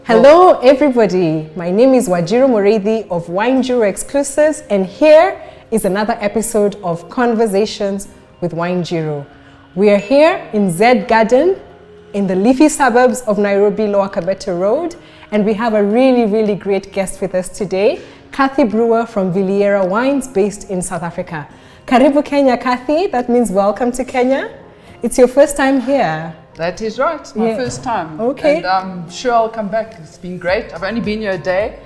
Hello everybody, my name is Wajiru Mureithi of WINENJIRU Exclusives, and here is another episode of Conversations with WINENJIRU. We are here in Z Garden in the leafy suburbs of Nairobi, Lower Kabete Road, and we have a really great guest with us today, Cathy Brewer from Villiera Wines based in South Africa. Karibu Kenya, Cathy. That means welcome to Kenya. It's your first time here. That is right, it's my first time. Okay. And I'm sure I'll come back. It's been great. I've only been here a day,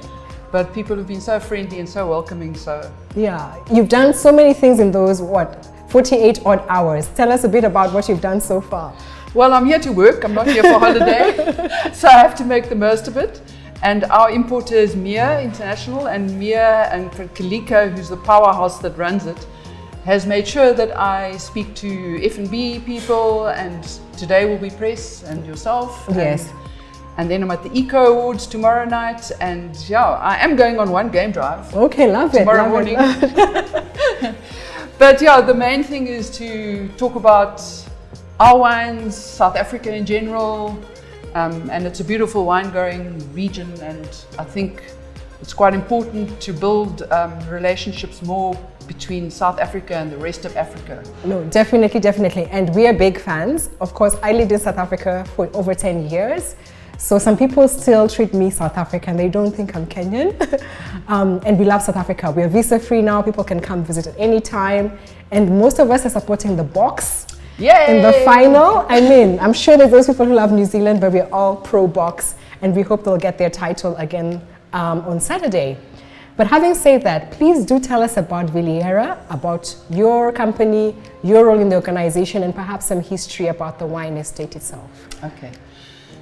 but people have been so friendly and so welcoming. So yeah, you've done so many things in those, 48 odd hours. Tell us a bit about what you've done so far. Well, I'm here to work. I'm not here for holiday. So I have to make the most of it. And our importer is Mia International, and Mia and Kalika, who's the powerhouse that runs it, has made sure that I speak to F&B people, and today will be press and yourself. Yes. And then I'm at the Eco Awards tomorrow night, and yeah, I am going on one game drive. Okay, love it. Tomorrow morning. But yeah, the main thing is to talk about our wines, South Africa in general, and it's a beautiful wine-growing region, and I think it's quite important to build relationships more between South Africa and the rest of Africa. No, definitely. And we are big fans. Of course, I lived in South Africa for over 10 years. So some people still treat me South African. They don't think I'm Kenyan. And we love South Africa. We are visa-free now. People can come visit at any time. And most of us are supporting the Box. Yay! In the final. I mean, I'm sure there's those people who love New Zealand, but we're all pro-Box. And we hope they'll get their title again on Saturday. But having said that, please do tell us about Villiera, about your company, your role in the organization, and perhaps some history about the wine estate itself. Okay.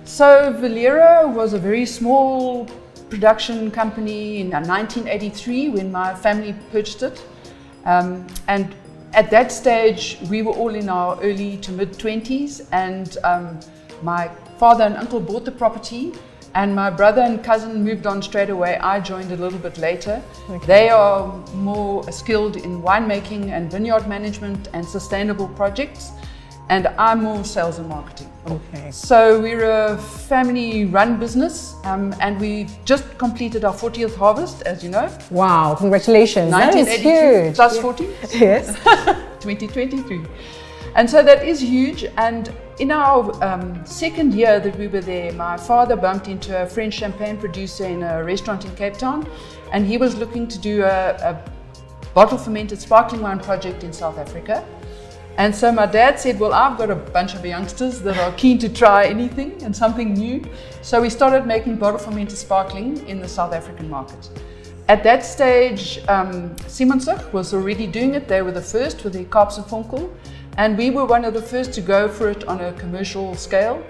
So Villiera was a very small production company in 1983 when my family purchased it. And at that stage, we were all in our early to mid 20s, and my father and uncle bought the property. And my brother and cousin moved on straight away. I joined a little bit later. Okay. They are more skilled in winemaking and vineyard management and sustainable projects. And I'm more sales and marketing. Okay. So we're a family-run business, and we've just completed our 40th harvest, as you know. Wow, congratulations. That is huge. Plus 40? Yes. 2023. And so that is huge. And in our second year that we were there, my father bumped into a French champagne producer in a restaurant in Cape Town, and he was looking to do a bottle fermented sparkling wine project in South Africa. And so my dad said, well, I've got a bunch of youngsters that are keen to try anything and something new. So we started making bottle fermented sparkling in the South African market. At that stage, Simonsig was already doing it. They were the first with their Kaapse Vonkel. And we were one of the first to go for it on a commercial scale.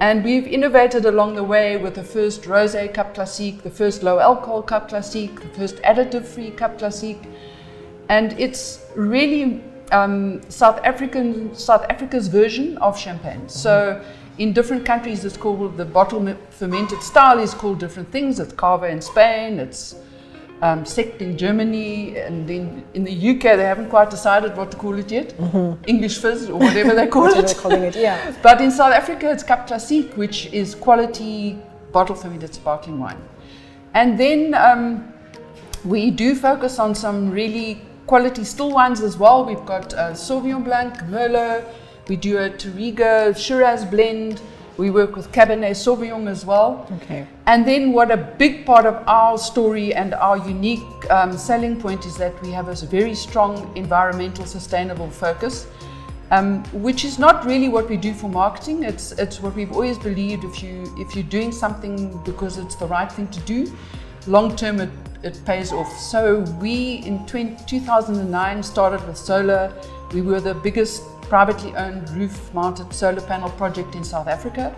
And we've innovated along the way with the first rosé Cap Classique, the first low alcohol Cap Classique, the first additive-free Cap Classique. And it's really South Africa's version of champagne. So in different countries, it's called, the bottle fermented style is called different things. It's Cava in Spain, it's Sekt in Germany, and then in the UK they haven't quite decided what to call it yet. English fizz or whatever they call it. They're calling it, yeah. But in South Africa it's Cap Classique, which is quality bottle fermented sparkling wine. And then we do focus on some really quality still wines as well. We've got Sauvignon Blanc, Merlot, we do a Touriga Shiraz blend. We work with Cabernet Sauvignon as well. Okay. And then what a big part of our story and our unique selling point is that we have a very strong environmental sustainable focus, which is not really what we do for marketing. It's what we've always believed. If you're doing something because it's the right thing to do, long term it pays off. So we in 2009 started with solar. We were the biggest privately owned roof-mounted solar panel project in South Africa.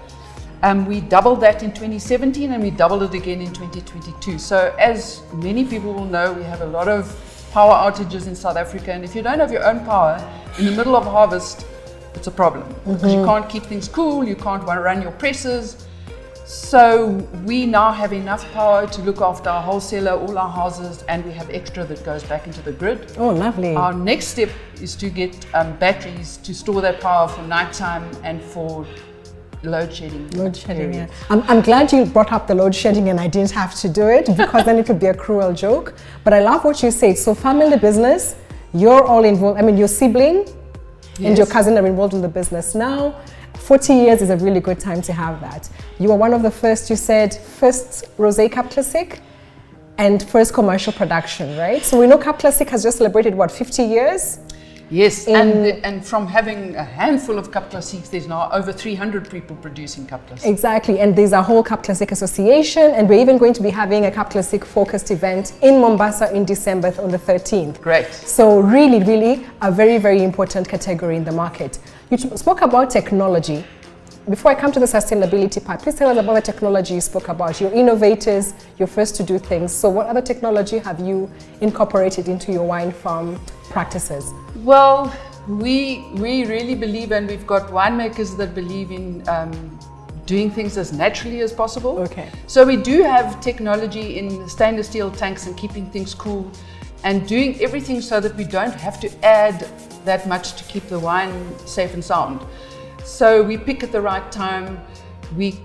We doubled that in 2017 and we doubled it again in 2022. So as many people will know, we have a lot of power outages in South Africa, and if you don't have your own power in the middle of harvest, it's a problem. Because you can't keep things cool, you can't run your presses. So we now have enough power to look after our wholesaler, all our houses, and we have extra that goes back into the grid. Oh, lovely. Our next step is to get batteries to store that power for nighttime and for load shedding. Load shedding, yeah. I'm glad you brought up the load shedding and I didn't have to do it, because then it would be a cruel joke. But I love what you said. So family business, you're all involved. I mean, your sibling and your cousin are involved in the business now. 40 years is a really good time to have that. You were one of the first, you said, first Rosé Cap Classique and first commercial production, right? So we know Cap Classique has just celebrated, what, 50 years? Yes, and from having a handful of Cap Classiques, there's now over 300 people producing Cap Classique. Exactly, and there's a whole Cap Classique association, and we're even going to be having a Cap Classique focused event in Mombasa in December on the 13th. Great. So really a very, very important category in the market. You spoke about technology. Before I come to the sustainability part, please tell us about the technology you spoke about. You're innovators, you're first to do things. So what other technology have you incorporated into your wine farm practices? Well, we really believe, and we've got winemakers that believe in doing things as naturally as possible. Okay. So we do have technology in stainless steel tanks and keeping things cool and doing everything so that we don't have to add that much to keep the wine safe and sound. So we pick at the right time. We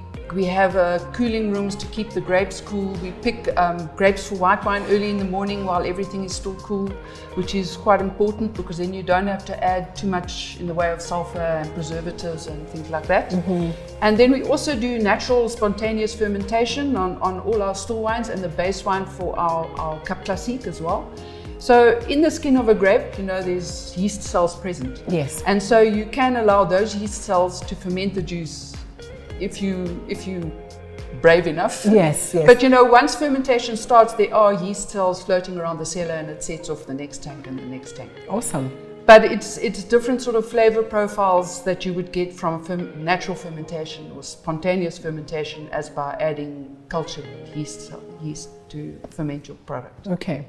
have cooling rooms to keep the grapes cool. We pick grapes for white wine early in the morning while everything is still cool, which is quite important because then you don't have to add too much in the way of sulfur and preservatives and things like that. Mm-hmm. And then we also do natural spontaneous fermentation on all our still wines and the base wine for our Cap Classique as well. So in the skin of a grape, there's yeast cells present. Yes. And so you can allow those yeast cells to ferment the juice if you brave enough. Yes, yes. But once fermentation starts, there are yeast cells floating around the cellar and it sets off the next tank and the next tank. Awesome. But it's different sort of flavor profiles that you would get from natural fermentation or spontaneous fermentation as by adding cultured yeast to ferment your product. Okay.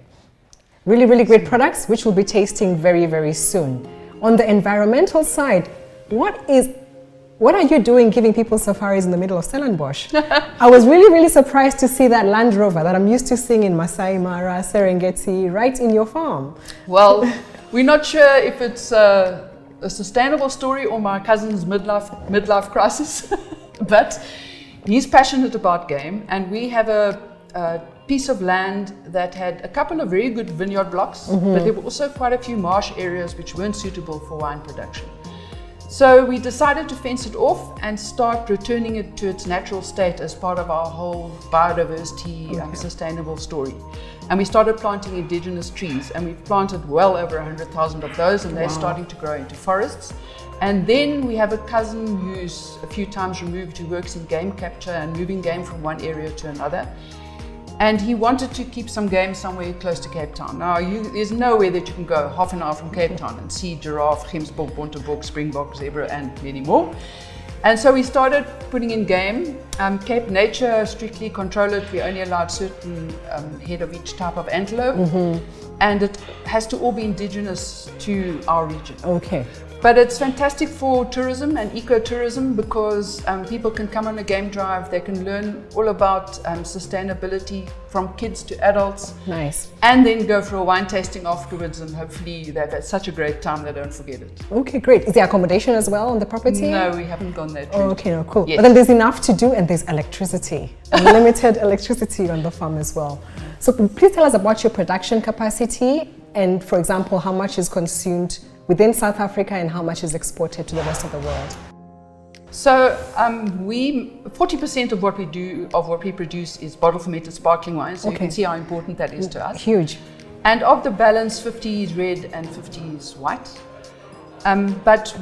Really great products, which we'll be tasting very, very soon. On the environmental side, what are you doing giving people safaris in the middle of Stellenbosch? I was really surprised to see that Land Rover that I'm used to seeing in Masai Mara, Serengeti, right in your farm. Well, we're not sure if it's a sustainable story or my cousin's midlife crisis, but he's passionate about game, and we have a piece of land that had a couple of very good vineyard blocks, but there were also quite a few marsh areas which weren't suitable for wine production. So we decided to fence it off and start returning it to its natural state as part of our whole biodiversity sustainable story. And we started planting indigenous trees, and we've planted well over 100,000 of those, and they're starting to grow into forests. And then we have a cousin who's a few times removed, who works in game capture and moving game from one area to another. And he wanted to keep some game somewhere close to Cape Town. Now, there's nowhere that you can go half an hour from Cape Town and see giraffe, gemsbok, bontebok, springbok, zebra, and many more. And so we started putting in game. Cape Nature strictly control it. We only allowed certain head of each type of antelope. And it has to all be indigenous to our region. Okay. But it's fantastic for tourism and ecotourism because people can come on a game drive, they can learn all about sustainability from kids to adults. Nice. And then go for a wine tasting afterwards, and hopefully they've had such a great time they don't forget it. Okay, great. Is there accommodation as well on the property? No, we haven't gone that route. Okay, no, cool. Yes. But then there's enough to do, and there's electricity, unlimited electricity on the farm as well. So please tell us about your production capacity and, for example, how much is consumed within South Africa and how much is exported to the rest of the world. So 40% of what we produce is bottle fermented sparkling wine. So you can see how important that is to us. Huge. And of the balance, 50 is red and 50 is white. But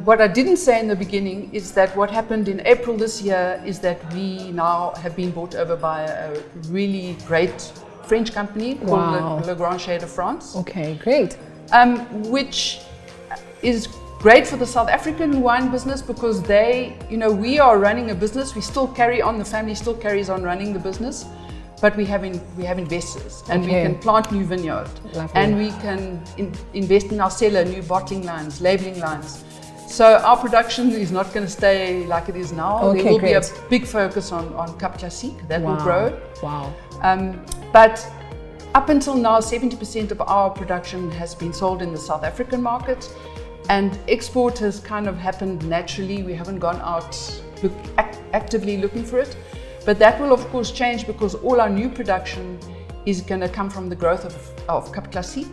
what I didn't say in the beginning is that what happened in April this year is that we now have been bought over by a really great French company called Le Grand Chez de France. Okay, great. Which is great for the South African wine business because we are running a business, we still carry on, the family still carries on running the business, but we have investors and we can plant new vineyard. Lovely. And we can invest in our cellar, new bottling lines, labeling lines. So our production is not going to stay like it is now. Okay, there will great. be a big focus on Cap Classique, that will grow. Wow. But up until now, 70% of our production has been sold in the South African market. And export has kind of happened naturally. We haven't gone out actively looking for it. But that will of course change because all our new production is going to come from the growth of Cap Classique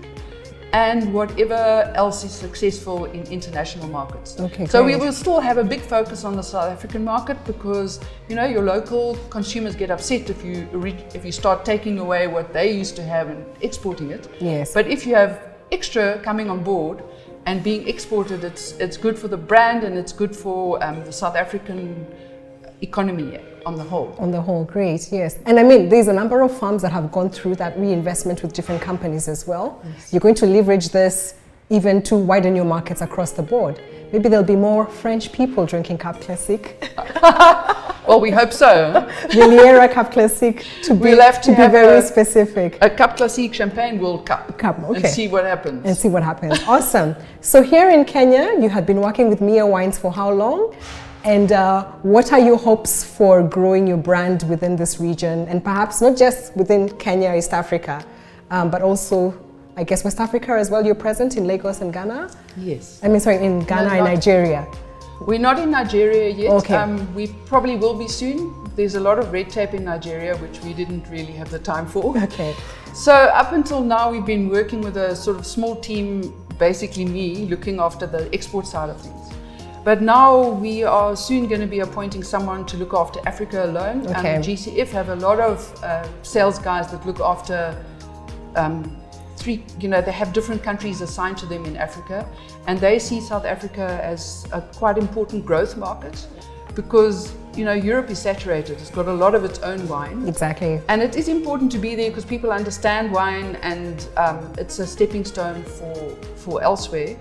and whatever else is successful in international markets. Okay, so great. we will still have a big focus on the South African market because your local consumers get upset if you start taking away what they used to have and exporting it. Yes. But if you have extra coming on board and being exported, it's good for the brand and it's good for the South African economy on the whole. On the whole, great, yes. And I mean, there's a number of farms that have gone through that reinvestment with different companies as well. Yes. You're going to leverage this even to widen your markets across the board. Maybe there'll be more French people drinking Cap Classique. Well, we hope so. Villiera Cap Classique, to be very specific. A Cap Classique Champagne World Cup. Okay. And see what happens. And see what happens. Awesome. So here in Kenya, you had been working with Mia Wines for how long? And what are your hopes for growing your brand within this region? And perhaps not just within Kenya, East Africa, but also, I guess, West Africa as well. You're present in Lagos and Ghana? Yes. I mean, sorry, in Ghana and Nigeria. We're not in Nigeria yet. Okay. We probably will be soon. There's a lot of red tape in Nigeria, which we didn't really have the time for. Okay. So up until now, we've been working with a sort of small team, basically me, looking after the export side of things. But now we are soon going to be appointing someone to look after Africa alone. Okay. And GCF have a lot of sales guys that look after they have different countries assigned to them in Africa. And they see South Africa as a quite important growth market because, Europe is saturated. It's got a lot of its own wine. Exactly. And it is important to be there because people understand wine and it's a stepping stone for elsewhere.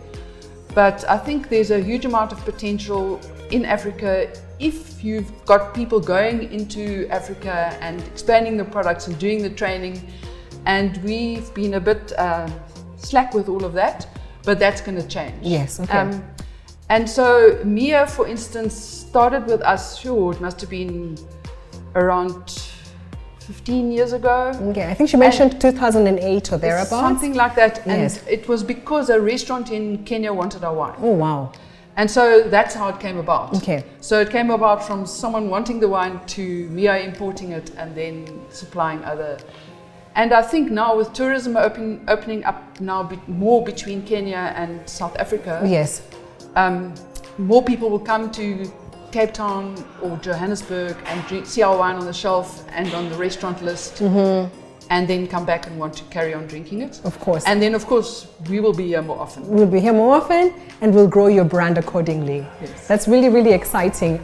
But I think there's a huge amount of potential in Africa if you've got people going into Africa and expanding the products and doing the training. And we've been a bit slack with all of that, but that's going to change. Yes, okay. And so Mia, for instance, started with us, it must have been around 15 years ago. Okay, I think she mentioned 2008 or thereabouts. Something like that. Yes. And it was because a restaurant in Kenya wanted our wine. Oh, wow. And so that's how it came about. Okay. So it came about from someone wanting the wine to Mia importing it and then supplying other. And I think now with tourism opening up now more between Kenya and South Africa, yes, more people will come to Cape Town or Johannesburg and see our wine on the shelf and on the restaurant list, and then come back and want to carry on drinking it. Of course. And then, of course, we will be here more often. We'll be here more often and we'll grow your brand accordingly. Yes. That's really, really exciting.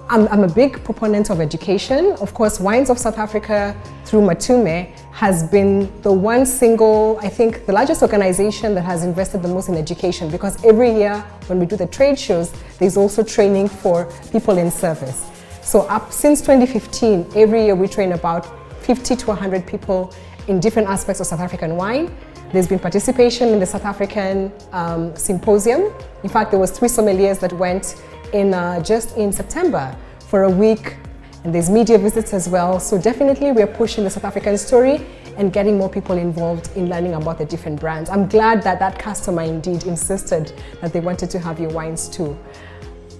I'm a big proponent of education. Of course, Wines of South Africa through Matume has been the one single, I think, the largest organization that has invested the most in education, because every year when we do the trade shows, there's also training for people in service. So since 2015, every year we train about 50 to 100 people in different aspects of South African wine. There's been participation in the South African symposium. In fact, there was 3 sommeliers that went in just in September for a week, and there's media visits as well. So definitely we're pushing the South African story and getting more people involved in learning about the different brands. I'm glad that that customer indeed insisted that they wanted to have your wines too.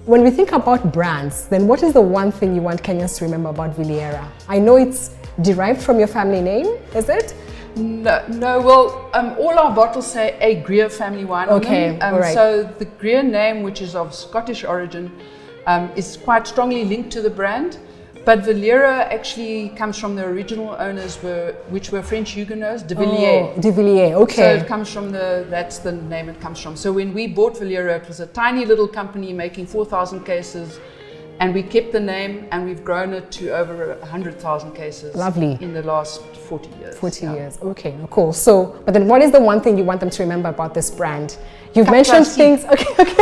When we think about brands, then what is the one thing you want Kenyans to remember about Villiera? I know it's derived from your family name, is it? No, well, all our bottles say a Greer family wine on them. All right. So the Greer name, which is of Scottish origin, is quite strongly linked to the brand. But Villiera actually comes from the original owners, which were French Huguenots, de Villiers. Oh, de Villiers, okay. So it comes from that's the name it comes from. So when we bought Villiera, it was a tiny little company making 4,000 cases. And we kept the name and we've grown it to over 100,000 cases. Lovely. In the last 40 years. 40 years, okay, cool. So, but then what is the one thing you want them to remember about this brand? You've Cap mentioned Classique. things, okay.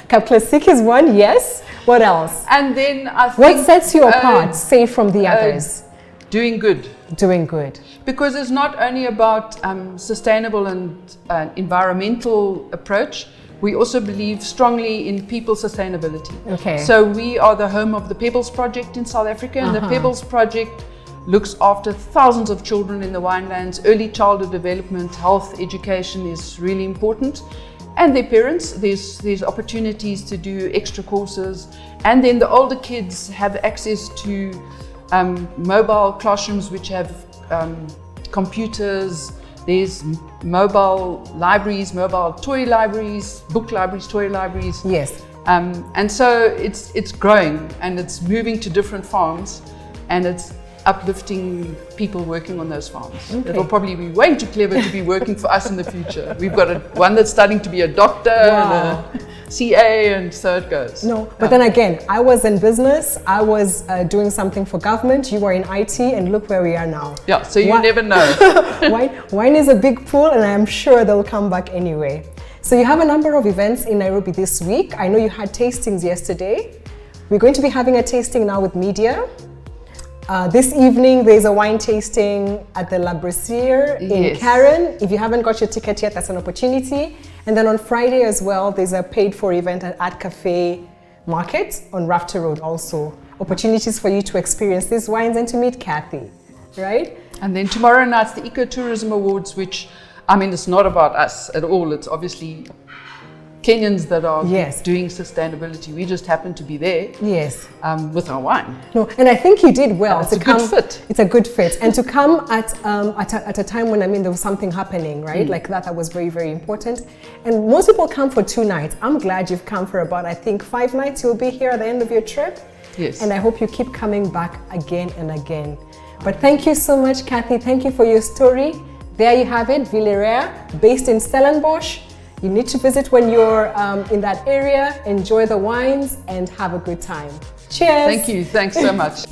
Cap Classique is one, yes. What else? And then I think... What sets you apart, say, from the others? Doing good. Doing good. Because it's not only about sustainable and environmental approach, we also believe strongly in people sustainability. Okay. So we are the home of the Pebbles Project in South Africa, and the Pebbles Project looks after thousands of children in the winelands. Early childhood development, health, education is really important. and their parents. There's opportunities to do extra courses, and then the older kids have access to mobile classrooms which have computers. There's mobile libraries, mobile toy libraries, book libraries, toy libraries. Yes. And so it's growing, and it's moving to different farms, and it's uplifting people working on those farms. Okay. It'll probably be way too clever to be working for us in the future. We've got one that's studying to be a doctor, wow, and a CA, and so it goes. No, but then again, I was in business, I was doing something for government, you were in IT, and look where we are now. Yeah, so you never know. Wine is a big pool, and I'm sure they'll come back anyway. So you have a number of events in Nairobi this week. I know you had tastings yesterday. We're going to be having a tasting now with media. This evening, there's a wine tasting at the La Brasier in Karen. If you haven't got your ticket yet, that's an opportunity. And then on Friday as well, there's a paid-for event at Art Cafe Market on Rafter Road also. Opportunities for you to experience these wines and to meet Cathy, right? And then tomorrow night's the Ecotourism Awards, which, I mean, it's not about us at all. It's obviously Kenyans that are doing sustainability. We just happen to be there with our wine. No, and I think you did well. It's a good fit. It's a good fit. And to come at a time when, I mean, there was something happening, right? Like that was very, very important. And most people come for 2 nights. I'm glad you've come for about, I think, 5 nights. You'll be here at the end of your trip. Yes. And I hope you keep coming back again and again. But thank you so much, Cathy. Thank you for your story. There you have it, Villiera, based in Stellenbosch. You need to visit when you're in that area, enjoy the wines, and have a good time. Cheers! Thank you. Thanks so much.